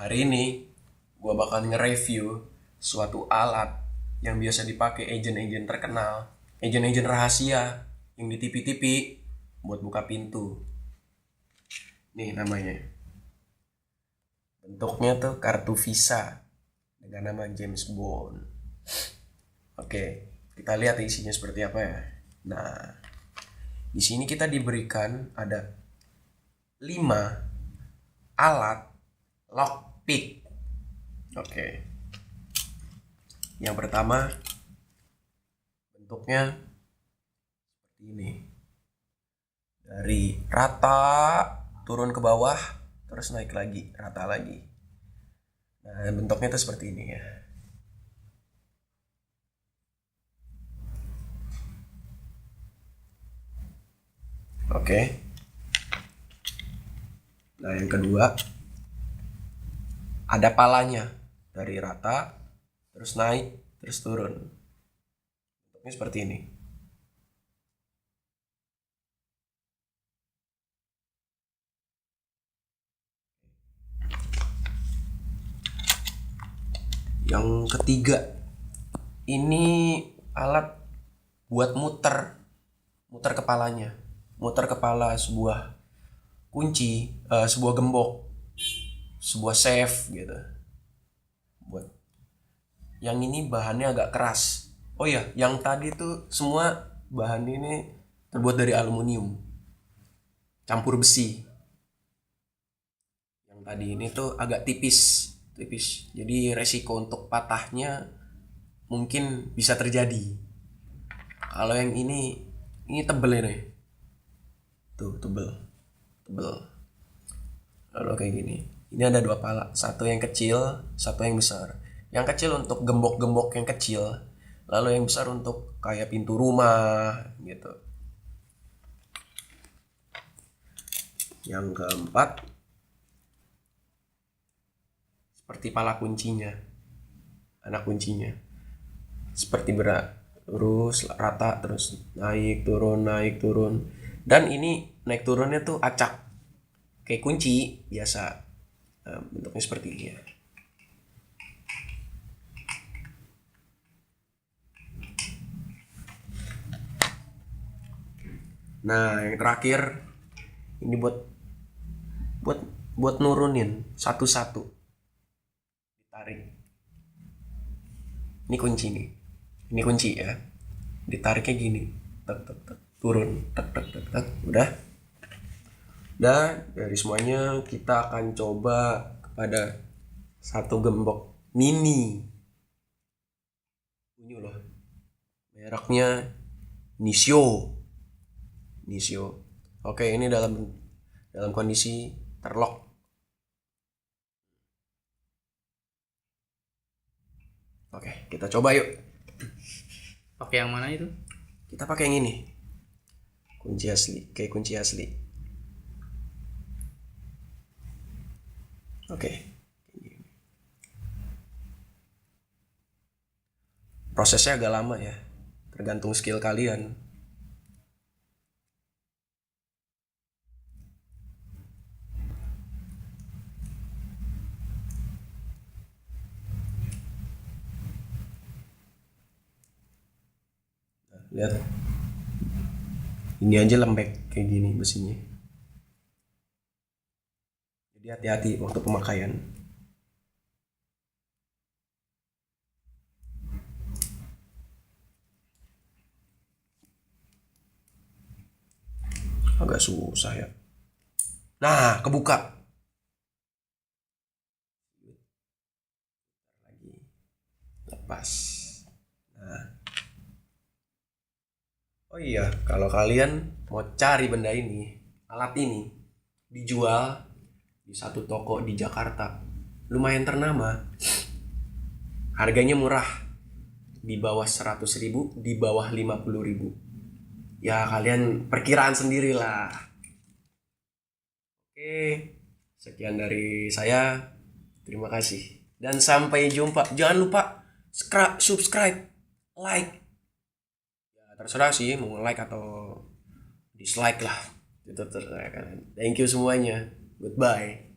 Hari ini gue bakal nge-review suatu alat yang biasa dipakai agen-agen terkenal, agen-agen rahasia yang di TV-TV buat buka pintu. Nih namanya. Bentuknya tuh kartu Visa dengan nama James Bond. Oke, kita lihat isinya seperti apa ya. Nah, di sini kita diberikan ada 5 alat lockpick. Oke. Yang pertama bentuknya seperti ini. Dari rata turun ke bawah terus naik lagi, rata lagi. Nah, bentuknya itu seperti ini ya. Oke. Nah, yang kedua ada palanya, dari rata terus naik terus turun. Bentuknya seperti ini. Yang ketiga, ini alat buat muter kepalanya, muter kepala sebuah kunci, sebuah gembok, sebuah safe gitu. Buat yang ini bahannya agak keras. Oh iya, yang tadi tuh semua bahan ini terbuat dari aluminium campur besi. Yang tadi ini tuh agak tipis. Jadi resiko untuk patahnya mungkin bisa terjadi. Kalau yang ini tebel ini. Tuh, tebel. Lalu kayak gini. Ini ada 2 pala, satu yang kecil, satu yang besar. Yang kecil untuk gembok-gembok yang kecil, lalu yang besar untuk kayak pintu rumah gitu. Yang keempat, seperti pala kuncinya, anak kuncinya, seperti berat, terus rata, terus naik turun, dan ini naik turunnya tuh acak kayak kunci biasa. Nah, bentuknya seperti ini ya. Nah, yang terakhir ini buat nurunin satu-satu, ditarik. Ini kunci nih, ini kunci ya, ditariknya gini, tek tek tek, turun, tek tek tek tek, udah. Dan dari semuanya kita akan coba kepada satu gembok mini. Ini loh, mereknya Nisio. Oke, ini dalam kondisi terlock. Oke, kita coba yuk. Pakai yang mana itu? Kita pakai yang ini. Kunci asli, kayak kunci asli. Oke. Prosesnya agak lama ya. Tergantung skill kalian. Nah, lihat. Ini aja lembek kayak gini besinya. Jadi hati-hati waktu pemakaian. Agak susah ya. Nah, kebuka. Lagi. Lepas. Nah. Oh iya, kalau kalian mau cari benda ini, alat ini dijual di satu toko di Jakarta, lumayan ternama. Harganya murah, di bawah 100.000, di bawah 50.000. Ya kalian perkiraan sendirilah. Oke, sekian dari saya. Terima kasih. Dan sampai jumpa. Jangan lupa subscribe, like. Ya, terserah sih mau like atau dislike lah. Itu terserah kalian. Thank you semuanya. Goodbye.